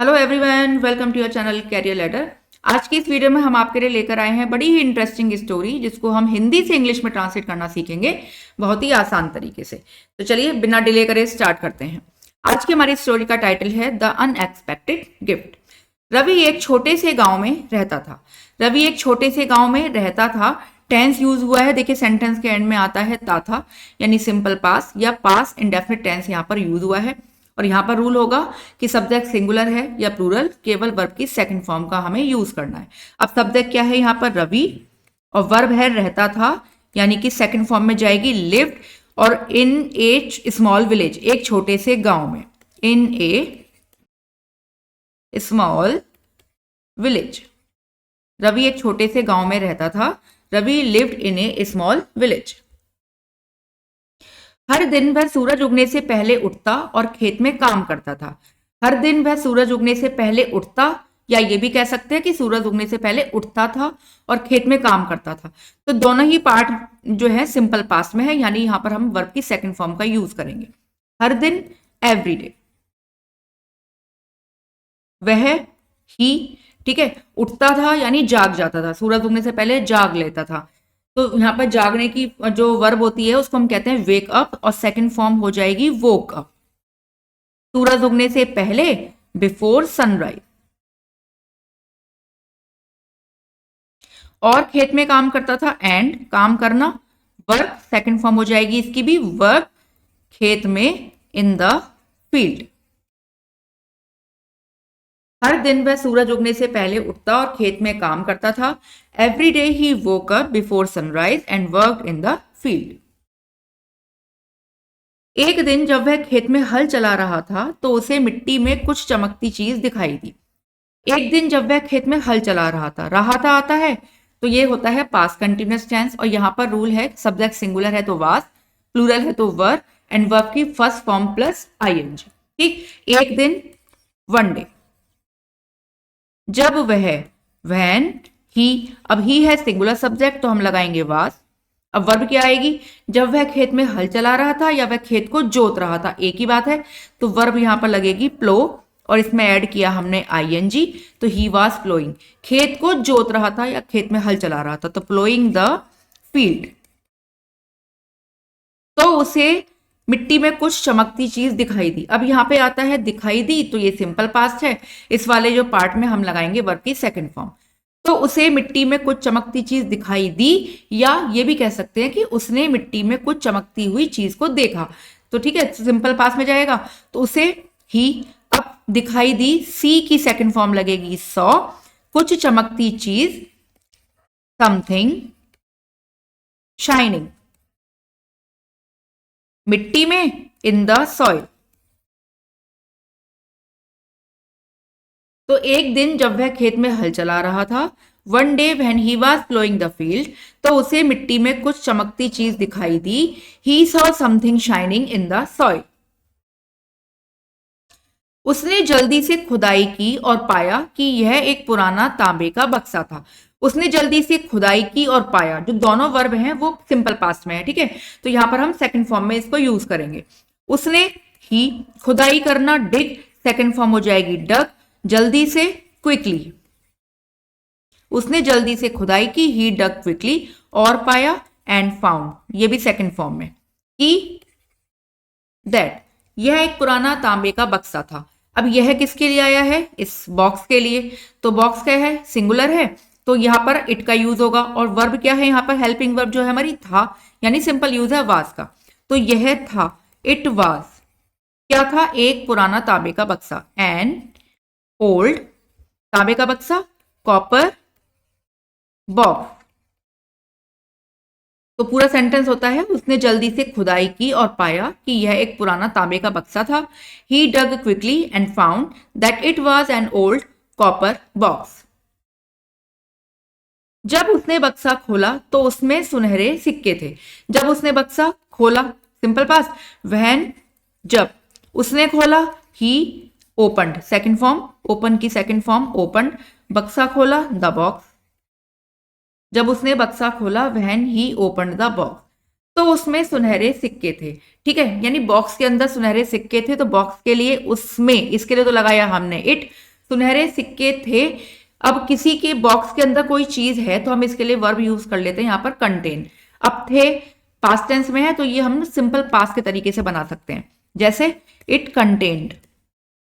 Hello everyone, welcome to your channel career ladder. आज की इस वीडियो में हम आपके लिए लेकर आए हैं बड़ी ही इंटरेस्टिंग स्टोरी जिसको हम हिंदी से इंग्लिश में ट्रांसलेट करना सीखेंगे बहुत ही आसान तरीके से। तो चलिए बिना डिले करे स्टार्ट करते हैं। आज की हमारी स्टोरी का टाइटल है द अनएक्सपेक्टेड गिफ्ट। रवि एक छोटे से गांव में रहता था। रवि एक छोटे से गांव में रहता था। टेंस यूज हुआ है, देखिए सेंटेंस के एंड में आता है था, यानी सिंपल पास या पास इंडेफिनिट टेंस यहाँ पर यूज हुआ है। और यहाँ पर रूल होगा कि सब्जेक्ट सिंगुलर है या प्लूरल, केवल वर्ब की सेकंड फॉर्म का हमें यूज करना है। अब सब्जेक्ट क्या है यहाँ पर? रवि, और वर्ब है रहता था, यानी कि सेकंड फॉर्म में जाएगी लिव्ड, और इन ए स्मॉल विलेज, एक छोटे से गांव में, in a small village. Ravi एक छोटे से गांव में रहता था। Ravi lived in a small village. हर दिन वह सूरज उगने से पहले उठता और खेत में काम करता था। हर दिन वह सूरज उगने से पहले उठता, या ये भी कह सकते हैं कि सूरज उगने से पहले उठता था और खेत में काम करता था। तो दोनों ही पार्ट जो है सिंपल पास्ट में है, यानी यहां पर हम वर्ब की सेकंड फॉर्म का यूज करेंगे। हर दिन, एवरीडे। वह, ही, ठीक है। उठता था यानी जाग जाता था, सूरज उगने से पहले जाग लेता था। तो यहाँ पर जागने की जो वर्ब होती है उसको हम कहते हैं वेक अप, और सेकंड फॉर्म हो जाएगी वोक अप। सूरज उगने से पहले, बिफोर सनराइज। और खेत में काम करता था, एंड काम करना, वर्क सेकंड फॉर्म हो जाएगी इसकी भी वर्क, खेत में, इन द फील्ड। हर दिन वह सूरज उगने से पहले उठता और खेत में काम करता था। Every day he woke up before sunrise and work in the field. एक दिन जब वह खेत में हल चला रहा था तो उसे मिट्टी में कुछ चमकती चीज दिखाई दी। एक दिन जब वह खेत में हल चला रहा था आता है, तो ये होता है पास्ट कंटिन्यूअस टेंस, और यहां पर रूल है सब्जेक्ट सिंगुलर है तो वाज, प्लूरल है तो वर, एंड वर्ब की फर्स्ट फॉर्म प्लस आईएनजी। ठीक, एक दिन, वन डे। जब वह, वैन, ही, अब ही है सिंगुलर सब्जेक्ट तो हम लगाएंगे वाज। अब वर्ब क्या आएगी? जब वह खेत में हल चला रहा था या वह खेत को जोत रहा था, एक ही बात है, तो वर्ब यहां पर लगेगी प्लो, और इसमें ऐड किया हमने आईएनजी, तो ही वाज प्लोइंग। खेत को जोत रहा था या खेत में हल चला रहा था, तो प्लोइंग द फील्ड। तो उसे मिट्टी में कुछ चमकती चीज दिखाई दी। अब यहाँ पे आता है दिखाई दी, तो ये सिंपल पास्ट है, इस वाले जो पार्ट में हम लगाएंगे वर्ब की सेकंड फॉर्म। तो उसे मिट्टी में कुछ चमकती चीज दिखाई दी, या ये भी कह सकते हैं कि उसने मिट्टी में कुछ चमकती हुई चीज को देखा। तो ठीक है, सिंपल पास्ट में जाएगा, तो उसे ही। अब दिखाई दी, सी की सेकंड फॉर्म लगेगी सॉ, कुछ चमकती चीज, समथिंग शाइनिंग, मिट्टी में, इन द सॉइल। तो एक दिन जब वह खेत में हल चला रहा था, one day when he was ploughing the field, तो उसे मिट्टी में कुछ चमकती चीज दिखाई दी। He saw something shining in the soil. उसने जल्दी से खुदाई की और पाया कि यह एक पुराना तांबे का बक्सा था। उसने जल्दी से खुदाई की और पाया, जो दोनों वर्ब हैं वो सिंपल पास्ट में है, ठीक है। तो यहां पर हम सेकंड फॉर्म में इसको यूज करेंगे। उसने, ही, खुदाई करना, डिग, सेकंड फॉर्म हो जाएगी डग, जल्दी से, क्विकली। उसने जल्दी से खुदाई की, ही डग क्विकली, और पाया, एंड फाउंड, ये भी सेकंड फॉर्म में, कि दैट, यह एक पुराना तांबे का बक्सा था। अब यह किसके लिए आया है? इस बॉक्स के लिए। तो बॉक्स क्या है? सिंगुलर है, तो यहां पर इट का यूज होगा, और वर्ब क्या है यहाँ पर? हेल्पिंग वर्ब जो है हमारी था, यानी सिंपल यूज है वाज का। तो यह था, इट वाज, क्या था? एक पुराना तांबे का बक्सा, एन ओल्ड, तांबे का बक्सा, कॉपर बॉक्स। तो पूरा सेंटेंस होता है उसने जल्दी से खुदाई की और पाया कि यह एक पुराना तांबे का बक्सा था। He dug quickly and found that it was an old copper box. जब उसने बक्सा खोला तो उसमें सुनहरे सिक्के थे। जब उसने बक्सा खोला, सिंपल पास्ट, वहन, जब उसने खोला, ही ओपनड, सेकंड फॉर्म, ओपन की सेकंड फॉर्म ओपनड, बक्सा खोला, द बॉक्स। जब उसने बक्सा खोला, वहन ही ओपन द बॉक्स, तो उसमें सुनहरे सिक्के थे। ठीक है, यानी बॉक्स के अंदर सुनहरे सिक्के थे, तो बॉक्स के लिए उसमें, इसके लिए तो लगाया हमने इट, सुनहरे सिक्के थे। अब किसी के बॉक्स के अंदर कोई चीज है तो हम इसके लिए वर्ब यूज कर लेते हैं यहां पर कंटेन। अब थे पास्ट टेंस में है तो ये हम सिंपल पास्ट के तरीके से बना सकते हैं, जैसे इट कंटेन्ड,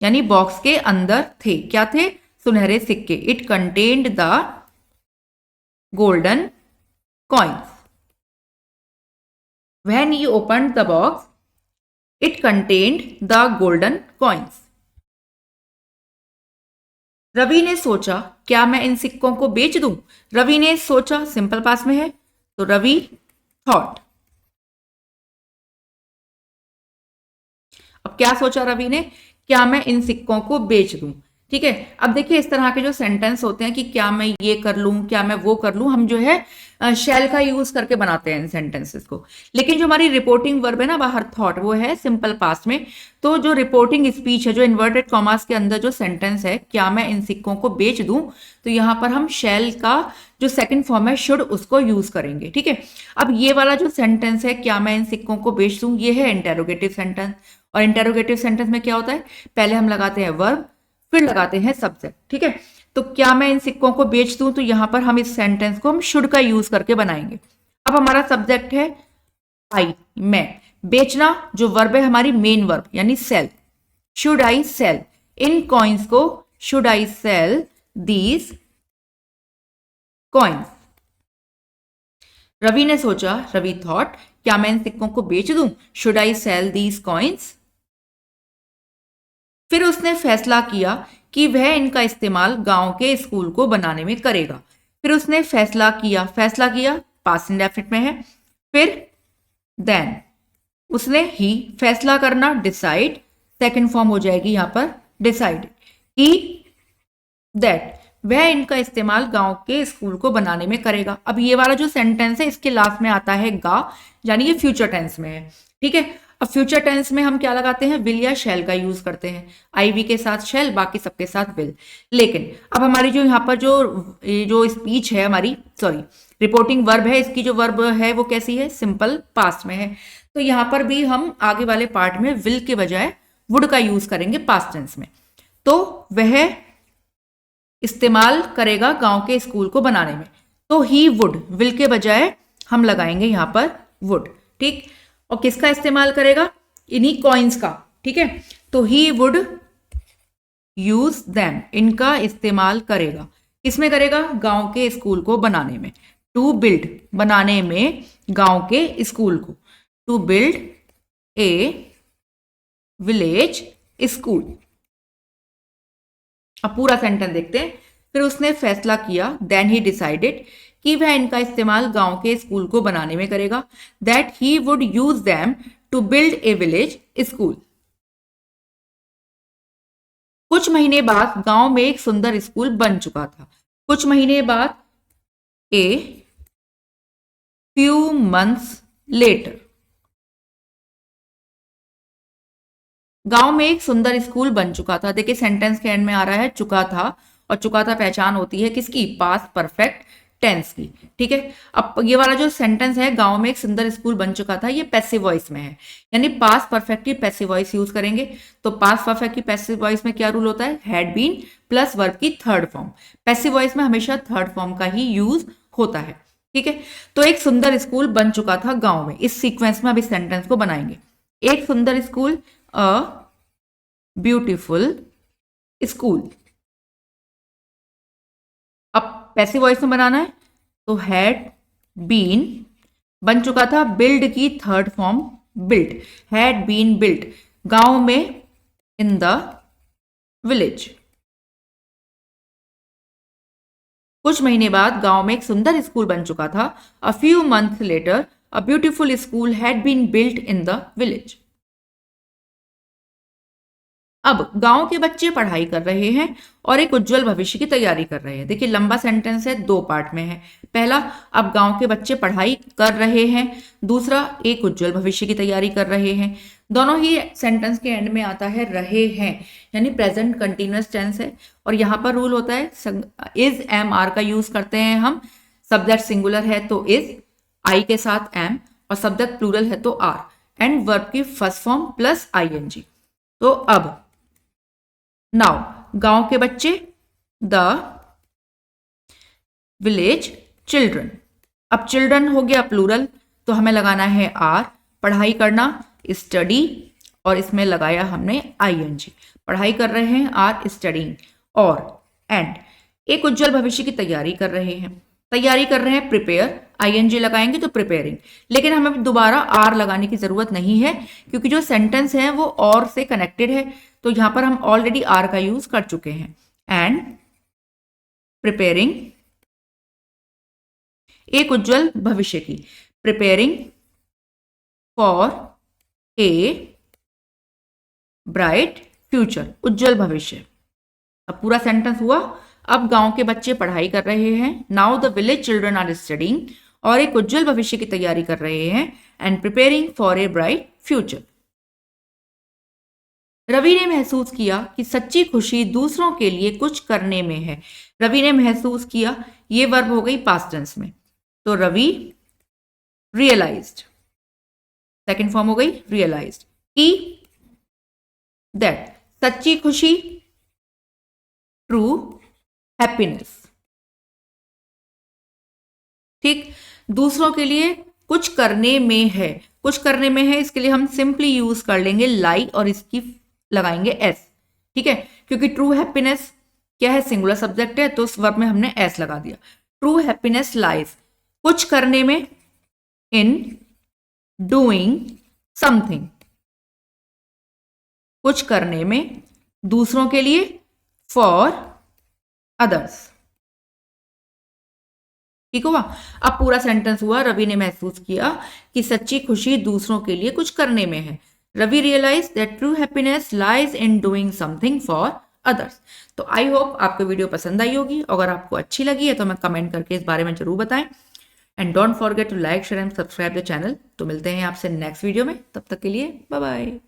यानी बॉक्स के अंदर थे, क्या थे, सुनहरे सिक्के। It contained the golden coins. When he opened the box it contained the golden coins. Ravi ने सोचा क्या मैं इन सिक्कों को बेच दूं। रवि ने सोचा सिंपल पास्ट में है तो रवि थॉट। अब क्या सोचा रवि ने, क्या मैं इन सिक्कों को बेच दूं। ठीक है, अब देखिए इस तरह के जो सेंटेंस होते हैं कि क्या मैं ये कर लूं, क्या मैं वो कर लूं, हम जो है शैल का यूज करके बनाते हैं इन सेंटेंसेस को। लेकिन जो हमारी रिपोर्टिंग वर्ब है ना बाहर, थॉट, वो है सिंपल पास्ट में। तो जो रिपोर्टिंग स्पीच है, जो इन्वर्टेड कॉमास के अंदर जो सेंटेंस है, क्या मैं इन सिक्कों को बेच दूं, तो यहां पर हम शैल का जो सेकंड फॉर्म है शुड, उसको यूज करेंगे। ठीक है, अब ये वाला जो सेंटेंस है, क्या मैं इन सिक्कों को बेच दूं, ये है इंटेरोगेटिव सेंटेंस। और इंटेरोगेटिव सेंटेंस में क्या होता है, पहले हम लगाते हैं वर्ब, फिर लगाते हैं सब्जेक्ट। ठीक है, तो क्या मैं इन सिक्कों को बेच दूं, तो यहां पर हम इस सेंटेंस को हम शुड का यूज करके बनाएंगे। अब हमारा सब्जेक्ट है आई, मैं। बेचना जो वर्ब है हमारी मेन वर्ब, यानी sell. Should I sell in coins को, should I sell these coins. Ravi ने सोचा, रवि थॉट, क्या मैं इन सिक्कों को बेच दूं, should I sell these coins. फिर उसने फैसला किया कि वह इनका इस्तेमाल गांव के स्कूल को बनाने में करेगा। फिर उसने फैसला किया, फैसला किया पास्ट इंडेफिनिट में है। फिर देन उसने ही, फैसला करना डिसाइड, सेकंड फॉर्म हो जाएगी यहां पर डिसाइड, ही दैट वह इनका इस्तेमाल गांव के स्कूल को बनाने में करेगा। अब ये वाला जो सेंटेंस है इसके लास्ट में आता है गा, यानी ये फ्यूचर टेंस में है। ठीक है, अब फ्यूचर टेंस में हम क्या लगाते हैं, विल या शैल का यूज करते हैं। आईवी के साथ शैल, बाकी सबके साथ विल। लेकिन अब हमारी जो यहाँ पर जो स्पीच है हमारी, सॉरी रिपोर्टिंग वर्ब है, इसकी जो वर्ब है वो कैसी है, सिंपल पास्ट में है। तो यहां पर भी हम आगे वाले पार्ट में विल के बजाय वुड का यूज करेंगे पास्ट टेंस में। तो वह इस्तेमाल करेगा गांव के स्कूल को बनाने में, तो ही वुड, विल के बजाय हम लगाएंगे यहां पर वुड। ठीक, और किसका इस्तेमाल करेगा, इन्हीं कॉइन्स का। ठीक है, तो ही वुड यूज देम, इनका इस्तेमाल करेगा। किसमें करेगा, गांव के स्कूल को बनाने में। टू बिल्ड, बनाने में गांव के स्कूल को, to build a village school. अब पूरा सेंटेंस देखते हैं। फिर उसने फैसला किया, देन ही डिसाइडेड, कि वह इनका इस्तेमाल गांव के स्कूल को बनाने में करेगा। That he would use them to build a village school. कुछ महीने बाद गांव में एक सुंदर स्कूल बन चुका था। कुछ महीने बाद, ए फ्यू मंथ्स लेटर, गांव में एक सुंदर स्कूल बन चुका था। देखिए सेंटेंस के एंड में आ रहा है चुका था, और चुका था पहचान होती है किसकी, पास्ट परफेक्ट टेंस की। ठीक है, अब ये वाला जो सेंटेंस है, गांव में एक सुंदर स्कूल बन चुका था, ये पैसिव वॉइस में है, यानी पास्ट परफेक्ट की पैसिव वॉइस यूज करेंगे। तो पास्ट परफेक्ट की पैसिव वॉइस में क्या रूल होता है, हैड बीन प्लस वर्ब की थर्ड फॉर्म। पैसिव वॉइस में हमेशा थर्ड फॉर्म का ही यूज होता है। ठीक है, तो एक सुंदर स्कूल बन चुका था गांव में। इस सीक्वेंस में अब इस सेंटेंस को बनाएंगे। एक सुंदर स्कूल, अ ब्यूटीफुल स्कूल। अब पैसिव वॉइस में बनाना है, तो हैड बीन बन चुका था, बिल्ड की third form built, had been built गांव में, इन द विलेज। कुछ महीने बाद गांव में एक सुंदर स्कूल बन चुका था। A few months later a beautiful school had been built in the village. अब गांव के बच्चे पढ़ाई कर रहे हैं और एक उज्जवल भविष्य की तैयारी कर रहे हैं। देखिए लंबा सेंटेंस है, दो पार्ट में है। पहला, अब गांव के बच्चे पढ़ाई कर रहे हैं। दूसरा, एक उज्जवल भविष्य की तैयारी कर रहे हैं। दोनों ही सेंटेंस के एंड में आता है रहे हैं, यानी प्रेजेंट कंटिन्यूअस टेंस है। और यहाँ पर रूल होता है इज एम आर का यूज करते हैं हम। सब्जेक्ट सिंगुलर है तो इज, आई के साथ एम, और सब्जेक्ट प्लूरल है तो आर, एंड वर्ब की फर्स्ट फॉर्म प्लस आईएनजी। तो अब नाउ गांव के बच्चे, द विलेज चिल्ड्रन। अब चिल्ड्रन हो गया प्लूरल, तो हमें लगाना है आर। पढ़ाई करना, स्टडी, और इसमें लगाया हमने आईएनजी। पढ़ाई कर रहे हैं, आर स्टडिंग। और एंड, एक उज्जवल भविष्य की तैयारी कर रहे हैं। तैयारी कर रहे हैं, प्रिपेयर, आईएनजी लगाएंगे तो प्रिपेयरिंग। लेकिन हमें दोबारा आर लगाने की जरूरत नहीं है, क्योंकि जो सेंटेंस है वो और से कनेक्टेड है, तो यहां पर हम ऑलरेडी आर का यूज कर चुके हैं। एंड प्रिपेयरिंग, एक उज्जवल भविष्य की, preparing for a bright future, उज्जवल भविष्य। अब पूरा सेंटेंस हुआ। अब गांव के बच्चे पढ़ाई कर रहे हैं, now the village children are studying, और एक उज्जवल भविष्य की तैयारी कर रहे हैं, and preparing for a bright future. Ravi ने महसूस किया कि सच्ची खुशी दूसरों के लिए कुछ करने में है। रवि ने महसूस किया, ये वर्ब हो गई पास्ट टेंस में, तो रवि रियलाइज्ड, सेकंड फॉर्म हो गई रियलाइज्ड, कि दैट, सच्ची खुशी, ट्रू हैप्पीनेस। ठीक, दूसरों के लिए कुछ करने में है, कुछ करने में है, इसके लिए हम सिंपली यूज कर लेंगे लाई और इसकी लगाएंगे एस। ठीक है, क्योंकि ट्रू हैप्पीनेस क्या है, सिंगुलर सब्जेक्ट है, तो उस वर्ब में हमने एस लगा दिया। ट्रू हैप्पीनेस लाइज, कुछ करने में, इन डूइंग समथिंग, कुछ करने में, दूसरों के लिए, फॉर अदर्स। ठीक हुआ। अब पूरा सेंटेंस हुआ, रवि ने महसूस किया कि सच्ची खुशी दूसरों के लिए कुछ करने में है। Ravi realise that true happiness lies in doing something for others. तो आई होप आपको वीडियो पसंद आई होगी। अगर आपको अच्छी लगी है तो हमें कमेंट करके इस बारे में जरूर बताएं, and don't forget to like, share and subscribe the channel. तो मिलते हैं आपसे नेक्स्ट वीडियो में, तब तक के लिए बाय बाय।